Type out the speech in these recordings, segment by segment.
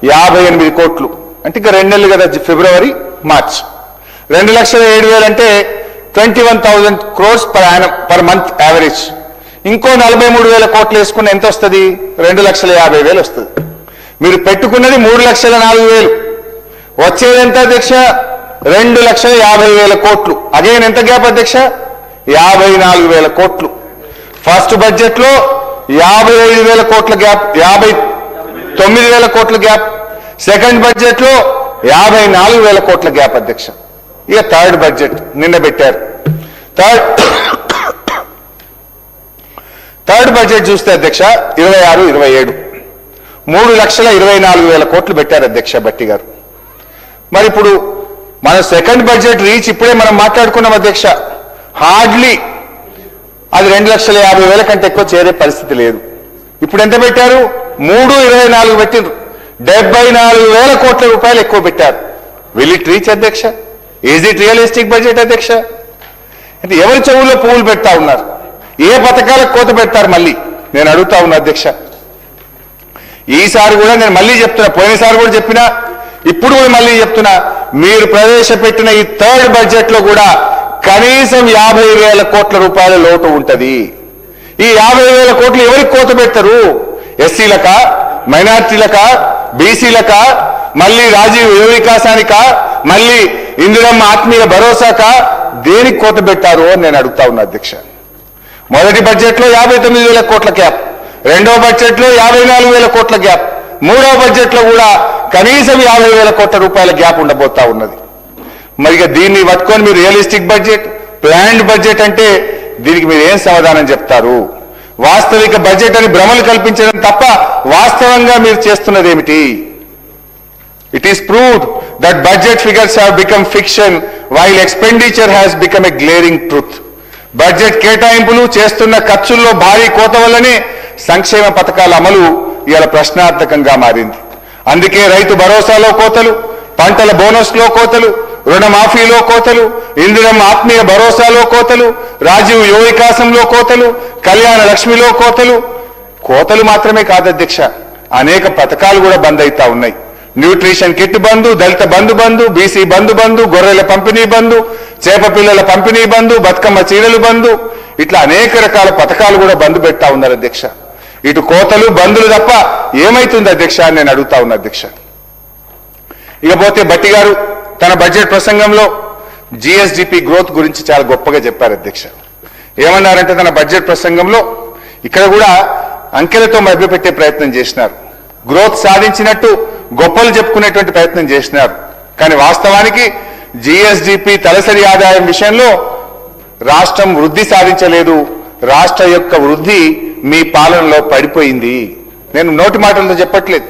58 కోట్లు అంటే ఇక 2 నెలలు కదా, ఫిబ్రవరి మార్చ్. 2,07,000 అంటే 21,000 crores పర్ మంత్ యావరేజ్. ఇంకో 43,000 కోట్లు వేసుకుని ఎంత వస్తుంది? 2,50,000 వస్తుంది. మీరు పెట్టుకున్నది 3,04,000. వచ్చేది ఎంత అధ్యక్ష? 2,50,000 కోట్లు. అగైన్ ఎంత గ్యాప్ అధ్యక్ష? 54,000 కోట్లు. ఫస్ట్ బడ్జెట్ లో 55,000 కోట్ల గ్యాప్, 59,000 కోట్ల గ్యాప్. సెకండ్ బడ్జెట్ లో 54,000 కోట్ల గ్యాప్ అధ్యక్ష. ఇక థర్డ్ బడ్జెట్ నిన్న పెట్టారు. థర్డ్ బడ్జెట్ చూస్తే అధ్యక్ష 26-27 3,24,000 కోట్లు పెట్టారు అధ్యక్ష భట్టి గారు. మరి ఇప్పుడు మన సెకండ్ బడ్జెట్ రీచ్ ఇప్పుడే మనం మాట్లాడుకున్నాం అధ్యక్ష. హార్డ్లీ అది 2,50,000 కంటే ఎక్కువ చేరే పరిస్థితి లేదు. ఇప్పుడు ఎంత పెట్టారు? 3,24 పెట్టిండ్రు. 74,000 కోట్ల రూపాయలు ఎక్కువ పెట్టారు. విల్ ఇట్ రీచ్ అధ్యక్ష? ఈజ్ ఇట్ రియలిస్టిక్ బడ్జెట్ అధ్యక్ష? అంటే ఎవరి చెవుల్లో పువ్వులు పెడతా ఉన్నారు? ఏ పథకాలకు కోత పెడతారు మళ్ళీ నేను అడుగుతా ఉన్నా అధ్యక్ష. ఈసారి కూడా నేను మళ్ళీ చెప్తున్నా, పోయినసారి కూడా చెప్పినా, ఇప్పుడు కూడా మళ్ళీ చెప్తున్నా, మీరు ప్రవేశపెట్టిన ఈ థర్డ్ బడ్జెట్ లో కూడా కనీసం 50,000 కోట్ల రూపాయల లోటు ఉంటది. ఈ 50,000 కోట్లు ఎవరికి కోత పెడతారు? ఎస్సీలక, మైనార్టీలక, బీసీలక, మళ్ళీ రాజీవ్ యువ వికాసానిక, మళ్ళీ ఇందిరమ్మ ఆత్మీయ భరోసాక, దేనికి కోత పెట్టారు అని నేను అడుగుతా ఉన్నా అధ్యక్ష. మొదటి బడ్జెట్ లో 59,000 కోట్ల గ్యాప్, రెండో బడ్జెట్ లో 54,000 కోట్ల గ్యాప్, మూడో బడ్జెట్ లో కూడా కనీసం 50,000 కోట్ల రూపాయల గ్యాప్ ఉండబోతా ఉన్నది. మరి దీన్ని పట్టుకొని మీరు రియలిస్టిక్ బడ్జెట్, ప్లాన్డ్ బడ్జెట్ అంటే దీనికి మీరు ఏం సమాధానం చెప్తారు? వాస్తవిక బడ్జెట్ అని భ్రమలు కల్పించడం తప్ప వాస్తవంగా మీరు చేస్తున్నది ఏమిటి? It is proved that budget figures have become fiction while expenditure has become a glaring truth. Budget కేటాయింపులు చేస్తున్న ఖర్చుల్లో భారీ కోత వల్లనే సంక్షేమ పథకాల అమలు ఇవాళ ప్రశ్నార్థకంగా మారింది. అందుకే రైతు భరోసాలో కోతలు, పంటల బోనస్లో కోతలు, రుణమాఫీలో కోతలు, ఇందిరమ్మ ఆత్మీయ భరోసాలో కోతలు, రాజీవ్ యువ వికాసంలో కోతలు, కళ్యాణ లక్ష్మిలో కోతలు. కోతలు మాత్రమే కాదు అధ్యక్ష, అనేక పథకాలు కూడా బంద్ అవుతా ఉన్నాయి. న్యూట్రిషన్ కిట్ బంధు, దళిత బంధు, బీసీ బంధు, గొర్రెల పంపిణీ బంధు, చేప పిల్లల పంపిణీ బంధు, బతుకమ్మ చీరలు బంధు, ఇట్లా అనేక రకాల పథకాలు కూడా బంధు పెడతా ఉన్నారు అధ్యక్ష. ఇటు కోతలు బంధులు తప్ప ఏమైతుంది అధ్యక్ష అని నేను అడుగుతా ఉన్నా అధ్యక్ష. ఇకపోతే భట్టి గారు తన బడ్జెట్ ప్రసంగంలో జిఎస్డిపి గ్రోత్ గురించి చాలా గొప్పగా చెప్పారు అధ్యక్ష. ఏమన్నారంటే తన బడ్జెట్ ప్రసంగంలో ఇక్కడ కూడా అంకెలతో మభ్యపెట్టే ప్రయత్నం చేసినారు. గ్రోత్ సాధించినట్టు గొప్పలు చెప్పుకునేటువంటి ప్రయత్నం చేసినారు. కానీ వాస్తవానికి జిఎస్డిపి తలసరి ఆదాయం విషయంలో రాష్ట్రం వృద్ధి సాధించలేదు. రాష్ట్ర యొక్క వృద్ధి మీ పాలనలో పడిపోయింది. నేను నోటి మాటలతో చెప్పట్లేదు.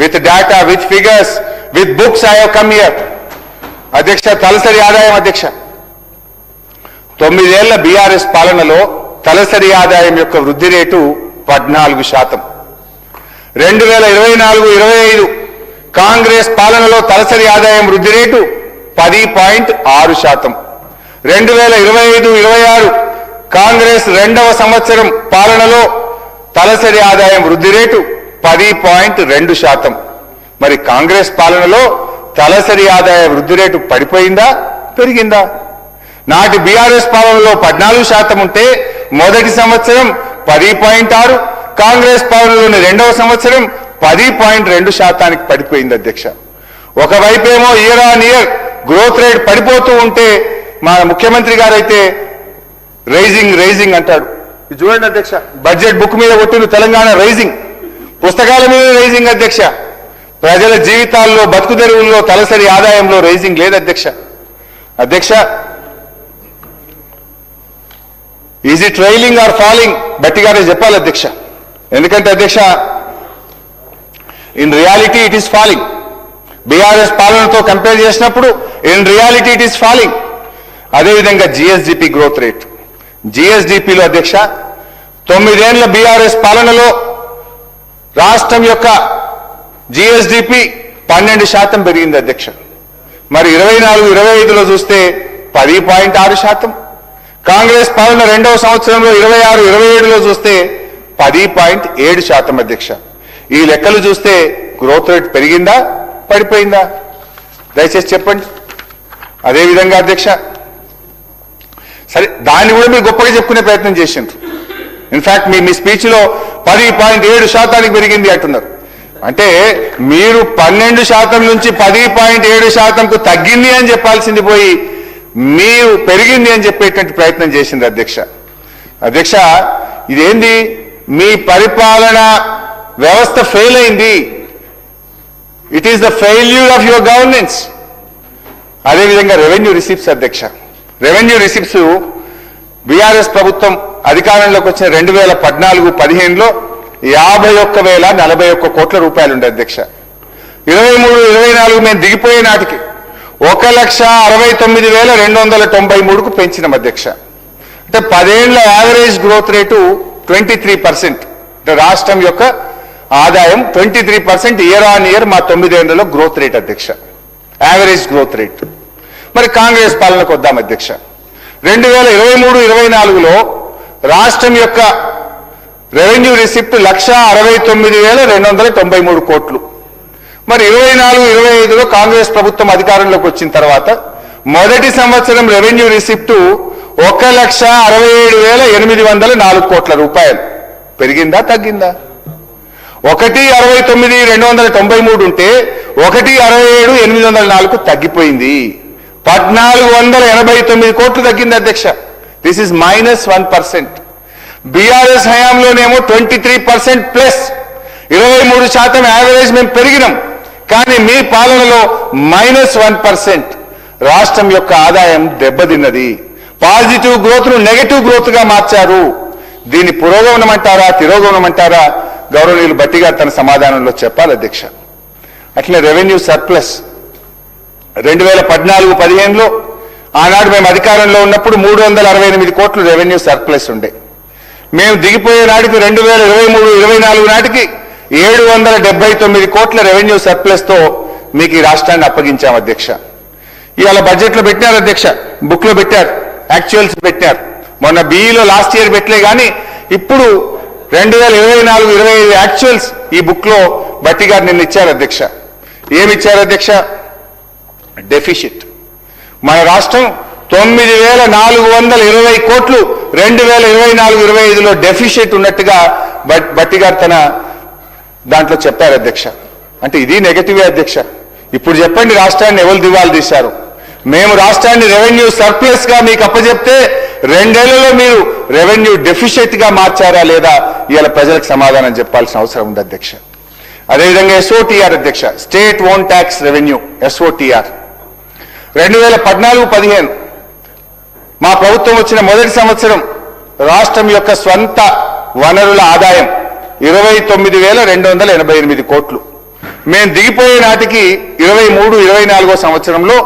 With data, with figures, with books I have come here అధ్యక్ష. తలసరి ఆదాయం అధ్యక్ష 9 ఏళ్ల బీఆర్ఎస్ పాలనలో తలసరి ఆదాయం యొక్క వృద్ధి రేటు 14%. 2024-25 కాంగ్రెస్ పాలనలో తలసరి ఆదాయం వృద్ధి రేటు 10.6%. 2025-26 కాంగ్రెస్ రెండవ సంవత్సరం పాలనలో తలసరి ఆదాయం వృద్ధి రేటు 10.2%. మరి కాంగ్రెస్ పాలనలో తలసరి ఆదాయ వృద్ధి రేటు పడిపోయిందా, పెరిగిందా? నాటి బీఆర్ఎస్ పాలనలో 14% ఉంటే మొదటి సంవత్సరం 10.6, కాంగ్రెస్ పాలనలోని రెండవ సంవత్సరం 10.2% పడిపోయింది అధ్యక్ష. ఒకవైపేమో year on year growth rate పడిపోతూ ఉంటే మా ముఖ్యమంత్రి గారు అయితే రైజింగ్ అంటాడు. ఇది చూడండి అధ్యక్ష, బడ్జెట్ బుక్ మీద కొట్టిన తెలంగాణ రైజింగ్, పుస్తకాల మీద రైజింగ్ అధ్యక్ష. ప్రజల జీవితాల్లో, బతుకు తెరువుల్లో, తలసరి ఆదాయంలో రైజింగ్ లేదు అధ్యక్ష. అధ్యక్ష, is it rising or falling? Bhatti గారే చెప్పాలి అధ్యక్ష. ఎందుకంటే అధ్యక్ష, in reality it is falling. BRS పాలనతో కంపేర్ చేసినప్పుడు in reality it is falling. అదేవిధంగా జిఎస్డిపి గ్రోత్ రేట్, జిఎస్డిపిలో అధ్యక్ష 9 ఏళ్ల బీఆర్ఎస్ పాలనలో రాష్ట్రం యొక్క జిఎస్డిపి 12% పెరిగింది అధ్యక్ష. మరి 24-25లో చూస్తే 10.6%. కాంగ్రెస్ పాలన రెండవ సంవత్సరంలో 26-27లో చూస్తే 10.7% అధ్యక్ష. ఈ లెక్కలు చూస్తే గ్రోత్ రేట్ పెరిగిందా పడిపోయిందా దయచేసి చెప్పండి. అదేవిధంగా అధ్యక్ష, సరే దాన్ని కూడా మీరు గొప్పగా చెప్పుకునే ప్రయత్నం చేసిండ్రు. ఇన్ఫాక్ట్ మీ స్పీచ్లో 10.7% పెరిగింది అంటున్నారు. అంటే మీరు 12% నుంచి 10.7%కు తగ్గింది అని చెప్పాల్సింది పోయి మీరు పెరిగింది అని చెప్పేటువంటి ప్రయత్నం చేసింది అధ్యక్ష. అధ్యక్ష, ఇదేంది? మీ పరిపాలన వ్యవస్థ ఫెయిల్ అయింది. It is the failure of your governance. అదేవిధంగా రెవెన్యూ రిసిప్ట్స్ అధ్యక్ష, రెవెన్యూ రిసిప్ట్స్ బీఆర్ఎస్ ప్రభుత్వం అధికారంలోకి వచ్చిన 2014-15లో 51,041 కోట్ల రూపాయలు ఉండే అధ్యక్ష. 23-24 మేము దిగిపోయే నాటికి 1,69,293కు పెంచినాం అధ్యక్ష. అంటే 10 ఏళ్ల యావరేజ్ గ్రోత్ రేటు 23%. అంటే రాష్ట్రం యొక్క ఆదాయం 23% ఇయర్ ఆన్ ఇయర్ మా 9 ఏళ్లలో గ్రోత్ రేట్ అధ్యక్ష, యావరేజ్ గ్రోత్ రేట్. మరి కాంగ్రెస్ పాలనకు వద్దాం అధ్యక్ష. 2023-24లో రాష్ట్రం యొక్క రెవెన్యూ రిసిప్ట్ 1,69,293 కోట్లు. మరి 24-25లో కాంగ్రెస్ ప్రభుత్వం అధికారంలోకి వచ్చిన తర్వాత మొదటి సంవత్సరం రెవెన్యూ రిసిప్ట్ 1,67,804 కోట్ల రూపాయలు. పెరిగిందా తగ్గిందా? 1,69,293 ఉంటే 1,67,804 తగ్గిపోయింది. 1,489 కోట్లు తగ్గింది అధ్యక్ష. This is -1%. బీఆర్ఎస్ హయాంలోనేమో 23% ప్లస్ 23% యావరేజ్ మేము పెరిగినాం. కానీ మీ పాలనలో -1%. రాష్ట్రం యొక్క ఆదాయం దెబ్బతిన్నది. పాజిటివ్ గ్రోత్ ను నెగటివ్ గ్రోత్ గా మార్చారు. దీన్ని పురోగమనం అంటారా తిరోగమనం అంటారా? గౌరవనీయులు భట్టి గారు తన సమాధానంలో చెప్పాలి అధ్యక్ష. అట్లే రెవెన్యూ సర్ప్లస్ 2014-15లో ఆనాడు మేము అధికారంలో ఉన్నప్పుడు 368 కోట్లు రెవెన్యూ సర్ప్లస్ ఉండే. మేము దిగిపోయే నాటికి 2023-24 నాటికి 779 కోట్ల రెవెన్యూ సర్ప్లస్ తో మీకు ఈ రాష్ట్రాన్ని అప్పగించాం అధ్యక్ష. ఇవాళ బడ్జెట్ లో పెట్టినారు అధ్యక్ష, బుక్ లో పెట్టారు, యాక్చువల్స్ పెట్టారు. మొన్న బీఈలో లాస్ట్ ఇయర్ పెట్టలే కానీ ఇప్పుడు 2024-25 యాక్చువల్స్ ఈ బుక్ లో భట్టి గారు నిన్న ఇచ్చారు అధ్యక్ష. ఏమిచ్చారు అధ్యక్ష? డెఫిసిట్. మన రాష్ట్రం 9,420 కోట్లు 2024-25లో డెఫిసిట్ ఉన్నట్టుగా భట్టి గారు తన దాంట్లో చెప్పారు అధ్యక్ష. అంటే ఇది నెగటివే అధ్యక్ష. ఇప్పుడు చెప్పండి, రాష్ట్రాన్ని ఎవరు దివాలు తీశారు? మేము రాష్ట్రాన్ని రెవెన్యూ సర్ప్లస్ గా మీకు అప్పచెప్తే 2 ఏళ్లలో మీరు రెవెన్యూ డెఫిసిట్ గా మార్చారా లేదా? ఇవాళ ప్రజలకు సమాధానం చెప్పాల్సిన అవసరం ఉంది అధ్యక్ష. అదేవిధంగా ఎస్ఓటీఆర్ అధ్యక్ష, స్టేట్ ఓన్ ట్యాక్స్ రెవెన్యూ, ఎస్ఓటీఆర్ 2014-15 మా ప్రభుత్వం వచ్చిన మొదటి సంవత్సరం రాష్ట్రం యొక్క స్వంత వనరుల ఆదాయం 29,288 కోట్లు. మేము దిగిపోయే నాటికి 23-24 సంవత్సరంలో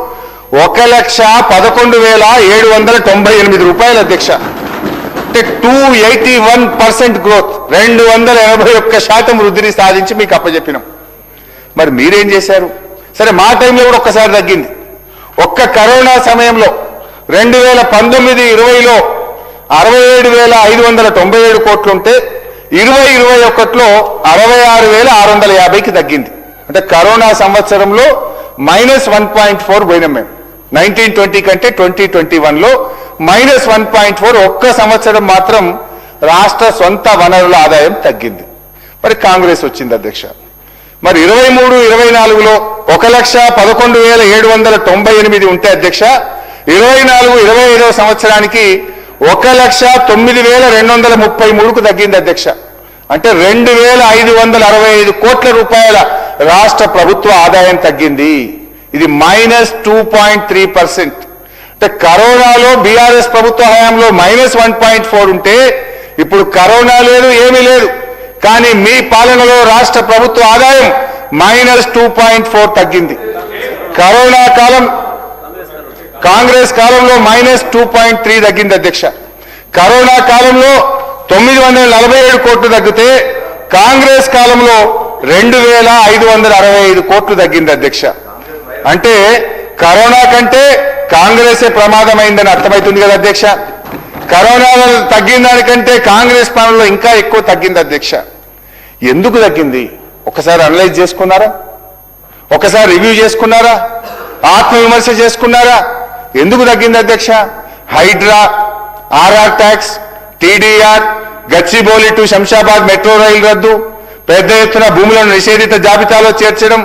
1,11,798 రూపాయలు అధ్యక్ష. అంటే 281% గ్రోత్, 281% వృద్ధిని సాధించి మీకు అప్పచెప్పినాం. మరి మీరేం చేశారు? సరే, మా టైంలో కూడా ఒక్కసారి తగ్గింది. ఒక్క కరోనా సమయంలో 2019-20లో 67,597 కోట్లుంటే 2021లో 66,650కి తగ్గింది. అంటే కరోనా సంవత్సరంలో -1.4 పోయినాం మేము. 1920 కంటే 2021లో -1.4. ఒక్క సంవత్సరం మాత్రం రాష్ట్ర సొంత వనరుల ఆదాయం తగ్గింది. మరి కాంగ్రెస్ వచ్చింది అధ్యక్ష. మరి 23-24లో 1,11,798 ఉంటే అధ్యక్ష 24-25 సంవత్సరానికి 1,09,233కు తగ్గింది అధ్యక్ష. అంటే 2,565 కోట్ల రూపాయల రాష్ట్ర ప్రభుత్వ ఆదాయం తగ్గింది. ఇది -2.3%. అంటే కరోనాలో బీఆర్ఎస్ ప్రభుత్వ హయాంలో -1.4 ఉంటే ఇప్పుడు కరోనా లేదు, ఏమీ లేదు. కానీ మీ పాలనలో రాష్ట్ర ప్రభుత్వ ఆదాయం -2.4 తగ్గింంది. కరోనా కాలం కాంగ్రెస్ కాలంలో -2.3 తగ్గింది అధ్యక్ష. కరోనా కాలంలో 947 కోట్లు తగ్గితే కాంగ్రెస్ కాలంలో 2,565 కోట్లు తగ్గింది అధ్యక్ష. అంటే కరోనా కంటే కాంగ్రెసే ప్రమాదమైందని అర్థమవుతుంది కదా అధ్యక్ష. కరోనా తగ్గిన దానికంటే కాంగ్రెస్ పాలనలో ఇంకా ఎక్కువ తగ్గింది అధ్యక్ష. ఎందుకు తగ్గింది? ఒకసారి అనలైజ్ చేసుకున్నారా? ఒకసారి రివ్యూ చేసుకున్నారా? ఆత్మవిమర్శ చేసుకున్నారా? ఎందుకు తగ్గింది అధ్యక్ష? Hydra, RR tax, TDR, Gachibowli to Shamshabad metro రైలు రద్దు, పెద్ద ఎత్తున భూములను నిషేధిత జాబితాలో చేర్చడం,